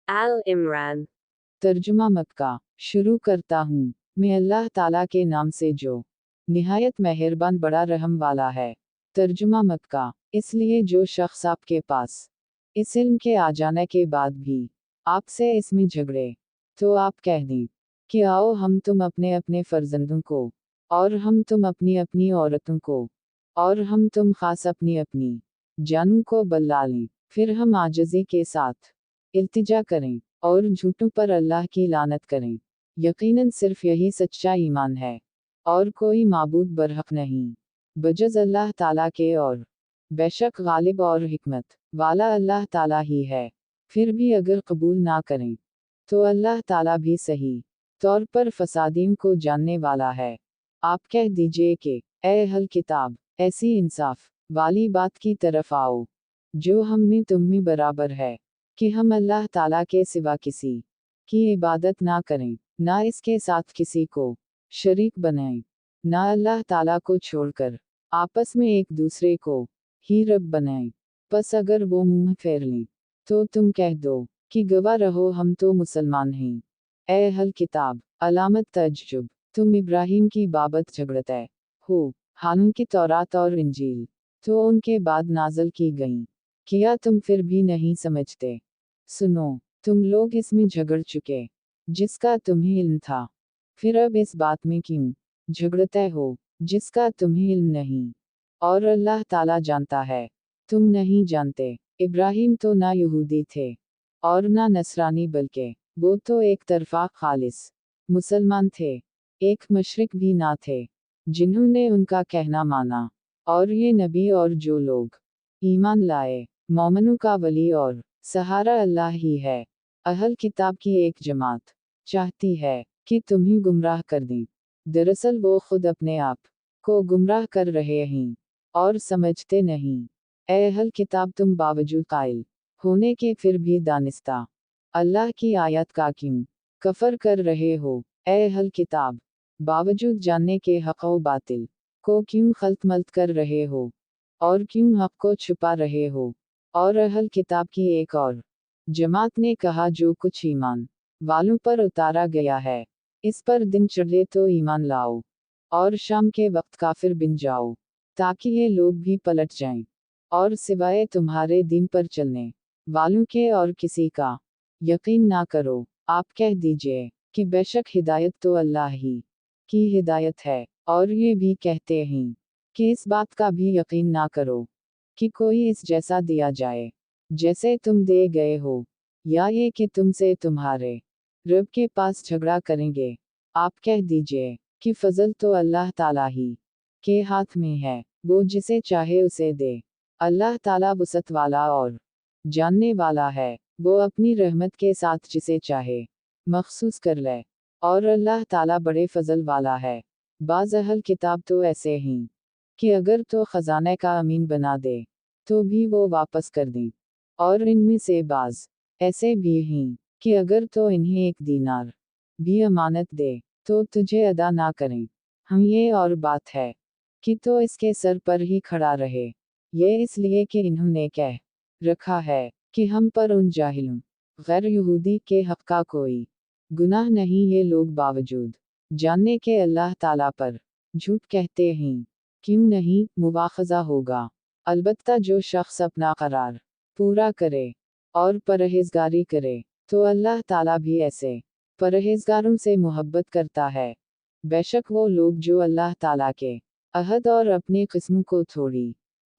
Al Imran। तर्जुमा मक्का। शुरू करता हूँ मैं अल्लाह ताला के नाम से जो निहायत मेहरबान बड़ा रहम वाला है। तर्जुमा मक्का। इसलिए जो शख्स आपके पास इस इल्म के आ जाने के बाद भी आपसे इसमें झगड़े, तो आप कह दें कि आओ हम तुम अपने अपने फर्जंदों को, और हम तुम अपनी अपनी औरतों को, और हम तुम खास अपनी अपनी जानों को बल्ला लें, फिर हम आजिज़ी के साथ इल्तिजा करें और झूठों पर अल्लाह की लानत करें। यकीनन सिर्फ यही सच्चा ईमान है और कोई माबूद बरहक नहीं बजज अल्लाह ताला के, और बेशक गालिब और हिकमत वाला अल्लाह ताला ही है। फिर भी अगर कबूल ना करें तो अल्लाह ताला भी सही तौर पर फसादियों को जानने वाला है। आप कह दीजिए कि ए अहल किताब, ऐसी इंसाफ वाली बात की तरफ आओ जो हम में तुम में बराबर है कि हम अल्लाह ताला के सिवा किसी की इबादत ना करें, ना इसके साथ किसी को शरीक बनाएं, ना अल्लाह ताला को छोड़कर आपस में एक दूसरे को ही रब बनाएं। बस अगर वो मुंह फेर लें तो तुम कह दो कि गवाह रहो हम तो मुसलमान हैं। ए अहल किताब, अलामत तज्जुब, तुम इब्राहिम की बाबत झगड़ते हो, हालांकि तौरात और इंजील तो उनके बाद नाजल की गईं। क्या तुम फिर भी नहीं समझते? सुनो, तुम लोग इसमें झगड़ चुके जिसका तुम्हें इल्म था, फिर अब इस बात में क्यों झगड़ते हो जिसका तुम्हें इल्म नहीं? और अल्लाह ताला जानता है, तुम नहीं जानते। इब्राहिम तो ना यहूदी थे और ना नसरानी, बल्कि वो तो एक तरफा खालिस मुसलमान थे। एक मशरिक भी ना थे जिन्होंने उनका कहना माना। और ये नबी और जो लोग ईमान लाए, मोमनों का वली और सहारा अल्लाह ही है। अहल किताब की एक जमात चाहती है कि तुम्हें गुमराह कर दें, दरअसल वो खुद अपने आप को गुमराह कर रहे हैं और समझते नहीं। ए अहल किताब, तुम बावजूद कायल होने के फिर भी दानिस्ता अल्लाह की आयत का क्यों कफर कर रहे हो? ए अहल किताब, बावजूद जानने के हक़ व बातिल को क्यों खल्त मल्त कर रहे हो और क्यों हक़ को छुपा रहे हो? और अहल किताब की एक और जमात ने कहा, जो कुछ ईमान वालों पर उतारा गया है इस पर दिन चढ़े तो ईमान लाओ, और शाम के वक्त काफिर बिन जाओ, ताकि ये लोग भी पलट जाएं और सिवाय तुम्हारे दीन पर चलने वालों के और किसी का यकीन ना करो। आप कह दीजिए कि बेशक हिदायत तो अल्लाह ही की हिदायत है, और ये भी कहते हैं कि इस बात का भी यकीन ना करो कि कोई इस जैसा दिया जाए जैसे तुम दे गए हो, या ये कि तुमसे तुम्हारे रब के पास झगड़ा करेंगे। आप कह दीजिए कि फजल तो अल्लाह ताला ही के हाथ में है, वो जिसे चाहे उसे दे। अल्लाह ताला वसत वाला और जानने वाला है, वो अपनी रहमत के साथ जिसे चाहे मखसूस कर ले, और अल्लाह ताला बड़े फजल वाला है। बाज़ अहल किताब तो ऐसे हैं कि अगर तो खजाने का अमीन बना दे तो भी वो वापस कर दें, और इनमें से बाज़ ऐसे भी हैं कि अगर तो इन्हें एक दीनार भी अमानत दे तो तुझे अदा ना करें। हम ये और बात है कि तो इसके सर पर ही खड़ा रहे, ये इसलिए कि इन्होंने कह रखा है कि हम पर उन जाहिलों गैर यहूदी के हक़ का कोई गुनाह नहीं। ये लोग बावजूद जानने के अल्लाह ताला पर झूठ कहते हैं। क्यों नहीं मुवाखज़ा होगा, अलबत्ता जो शख्स अपना करार पूरा करे और परहेजगारी करे तो अल्लाह ताला भी ऐसे परहेजगारों से मोहब्बत करता है। बेशक वो लोग जो अल्लाह ताला के अहद और अपने किस्मों को थोड़ी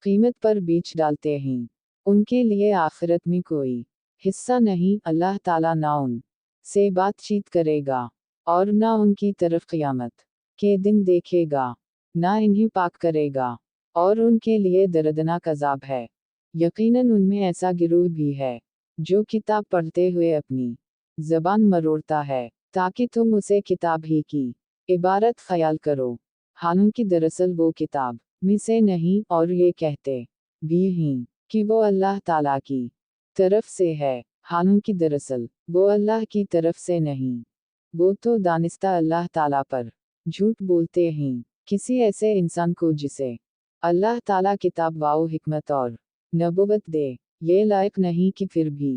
कीमत पर बेच डालते हैं, उनके लिए आखिरत में कोई हिस्सा नहीं। अल्लाह ताला ना उन से बातचीत करेगा और ना उनकी तरफ क़यामत के दिन देखेगा, ना इन्हें पाक करेगा, और उनके लिए दर्दनाक अज़ाब है। यकीनन उनमें ऐसा गिरोह भी है जो किताब पढ़ते हुए अपनी ज़बान मरोड़ता है ताकि तुम उसे किताब ही की इबारत ख्याल करो, हालांकि दरअसल वो किताब में से नहीं, और ये कहते भी हैं कि वो अल्लाह ताला की तरफ से है, हालांकि दरअसल वो अल्लाह की तरफ से नहीं। वो तो दानिस्ता अल्लाह ताला पर झूठ बोलते हैं। किसी ऐसे इंसान को जिसे अल्लाह ताला किताब वाओ हिकमत और नबुवत दे, ये लायक नहीं कि फिर भी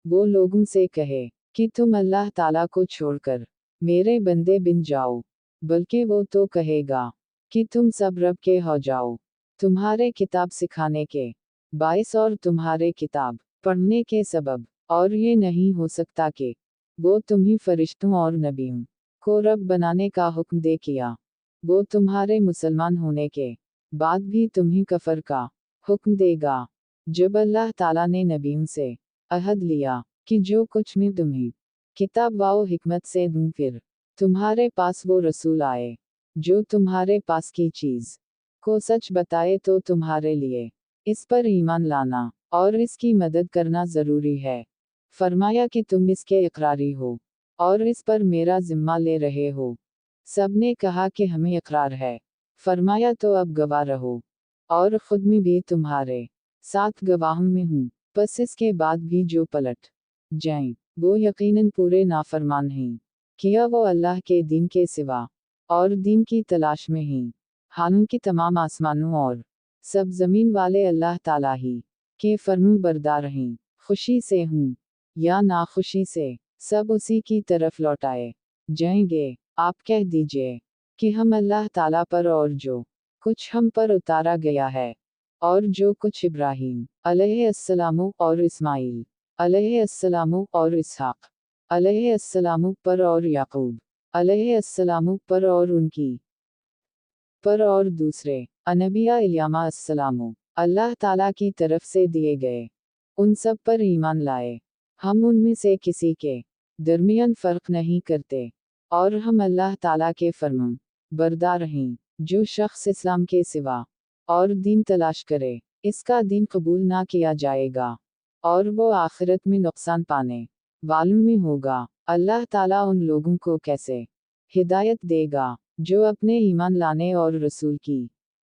वो लोगों से कहे कि तुम अल्लाह ताला को छोड़कर मेरे बंदे बन जाओ, बल्कि वो तो कहेगा कि तुम सब रब के हो जाओ। तुम्हारे किताब सिखाने के बाइस और तुम्हारे किताब पढ़ने के सबब, और ये नहीं हो सकता कि वो तुम्ही फरिश्तों और नबियों को रब बनाने का हुक्म दे किया। वो तुम्हारे मुसलमान होने के बाद भी तुम्ही कफर का हुक्म देगा। जब अल्लाह ताला ने नबियों से अहद लिया कि जो कुछ मैं तुम्हें किताब वाओ हिकमत से दूं, फिर तुम्हारे पास वो रसूल आए जो तुम्हारे पास की चीज को सच बताए, तो तुम्हारे लिए इस पर ईमान लाना और इसकी मदद करना जरूरी है। फरमाया कि तुम इसके इकरारी हो और इस पर मेरा जिम्मा ले रहे हो। सबने कहा कि हमें इकरार है। फरमाया तो अब गवाह रहो, और खुद में भी तुम्हारे साथ गवाहों में हूँ। बस इसके बाद भी जो पलट जाएं, वो यकीनन पूरे नाफरमान हैं। किया वो अल्लाह के दीन के सिवा और दीन की तलाश में हैं। हालांकि तमाम आसमानों और सब जमीन वाले अल्लाह ताला ही के फर्मों बरदार हैं। खुशी से हूँ या नाखुशी से, सब उसी की तरफ लौटाए जाएंगे। आप कह दीजिए कि हम अल्लाह ताला पर और जो कुछ हम पर उतारा गया है, और जो कुछ इब्राहीम अलैहिस्सलाम और इस्माइल अलैहिस्सलाम और इसहाक अलैहिस्सलाम पर और याकूब अलैहिस्सलाम पर और उनकी पर और दूसरे अनबिया इल्यामा अस्सलाम अल्लाह ताला की तरफ से दिए गए, उन सब पर ईमान लाए। हम उनमें से किसी के दरमियान फर्क नहीं करते, और हम अल्लाह ताला के फर्मों बरदार हैं। जो शख्स इस्लाम के सिवा और दीन तलाश करे, इसका दीन कबूल ना किया जाएगा, और वो आखिरत में नुकसान पाने वालों में होगा। अल्लाह ताला उन लोगों को कैसे हिदायत देगा जो अपने ईमान लाने और रसूल की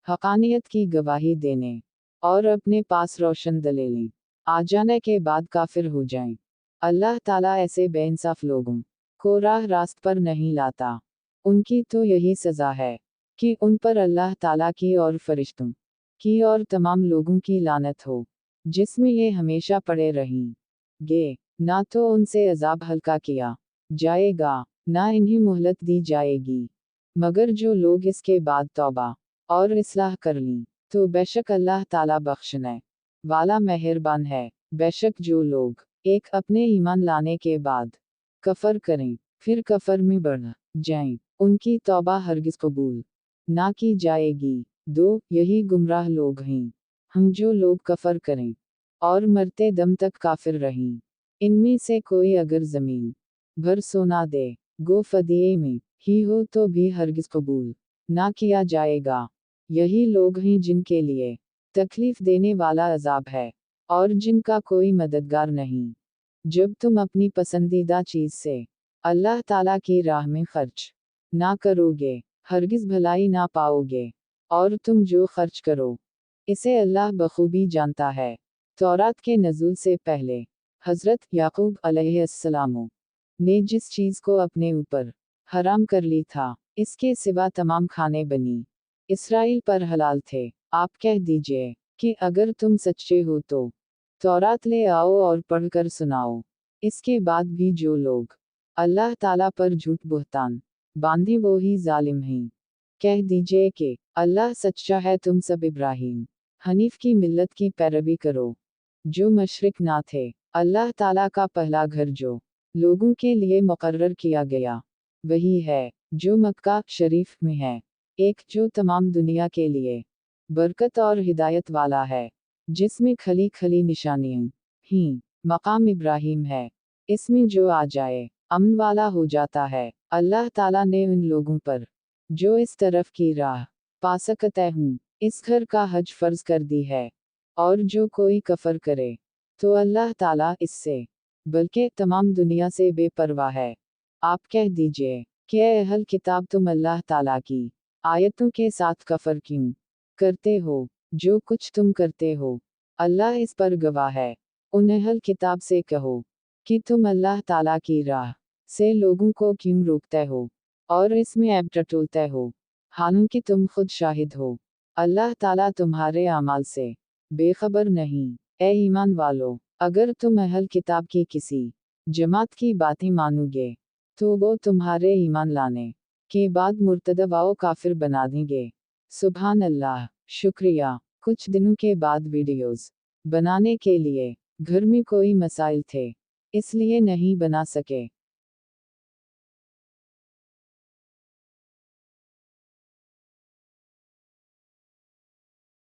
हकानियत की गवाही देने और अपने पास रोशन दलीलें आ जाने के बाद काफिर हो जाएं। अल्लाह ताला ऐसे बेइंसाफ लोगों को राह रास्त पर नहीं लाता। उनकी तो यही सजा है कि उन पर अल्लाह ताला की और फरिश्तों की और तमाम लोगों की लानत हो, जिसमें ये हमेशा पड़े रहेंगे। ना तो उनसे अजाब हल्का किया जाएगा, ना इन्हें मोहलत दी जाएगी, मगर जो लोग इसके बाद तौबा और इस्लाह कर लीं, तो बेशक अल्लाह ताला बख्शने वाला मेहरबान है। बेशक जो लोग एक अपने ईमान लाने के बाद कफर करें, फिर कफर में बढ़ जाएं, उनकी तौबा हरगिज कबूल ना की जाएगी। दो यही गुमराह लोग हैं, हम जो लोग कफर करें और मरते दम तक काफिर रहें। इनमें से कोई अगर जमीन भर सोना दे, गो फदिये में ही हो, तो भी हरगिज कबूल ना किया जाएगा। यही लोग हैं जिनके लिए तकलीफ देने वाला अजाब है, और जिनका कोई मददगार नहीं। जब तुम अपनी पसंदीदा चीज से अल्लाह ताला की राह में खर्च ना करोगे, हरगिज भलाई ना पाओगे, और तुम जो खर्च करो, इसे अल्लाह बखूबी जानता है। तौरात के नज़ूल से पहले हजरत याकूब अलैहिस्सलाम ने जिस चीज को अपने ऊपर हराम कर ली था, इसके सिवा तमाम खाने बनी इसराइल पर हलाल थे। आप कह दीजिए कि अगर तुम सच्चे हो तो तौरात ले आओ और पढ़कर सुनाओ। इसके बाद भी जो लोग अल्लाह ताला पर झूठ बुहतान बांधे वो ही जालिम हैं। कह दीजिए कि अल्लाह सच्चा है, तुम सब इब्राहीम हनीफ की मिल्लत की पैरवी करो, जो मशरिक ना थे। अल्लाह ताला का पहला घर जो लोगों के लिए मुकर्रर किया गया, वही है जो मक्का शरीफ में है, एक जो तमाम दुनिया के लिए बरकत और हिदायत वाला है, जिसमें खली खली निशानियां ही मकाम इब्राहीम है। इसमें जो आ जाए अमन वाला हो जाता है। अल्लाह ताला ने उन लोगों पर जो इस तरफ की राह पा सकते हूँ, इस घर का हज फर्ज कर दी है, और जो कोई कफर करे तो अल्लाह ताला इससे बल्कि तमाम दुनिया से बेपरवाह है। आप कह दीजिए कि ऐ अहल किताब, तुम अल्लाह ताला की आयतों के साथ कफर क्यों करते हो? जो कुछ तुम करते हो, अल्लाह इस पर गवाह है। उन अहल किताब से कहो कि तुम अल्लाह ताला की राह से लोगों को क्यों रोकते हो और इसमें ऐब टटोलते हो, हालांकि तुम खुद शाहिद हो। अल्लाह ताला तुम्हारे अमाल से बेखबर नहीं। ए ईमान वालो, अगर तुम अहल किताब की किसी जमात की बातें मानोगे तो वो तुम्हारे ईमान लाने के बाद मुर्तद व काफिर बना देंगे। सुभान अल्लाह। शुक्रिया। कुछ दिनों के बाद वीडियोस बनाने के लिए घर में कोई मसाइल थे, इसलिए नहीं बना सके।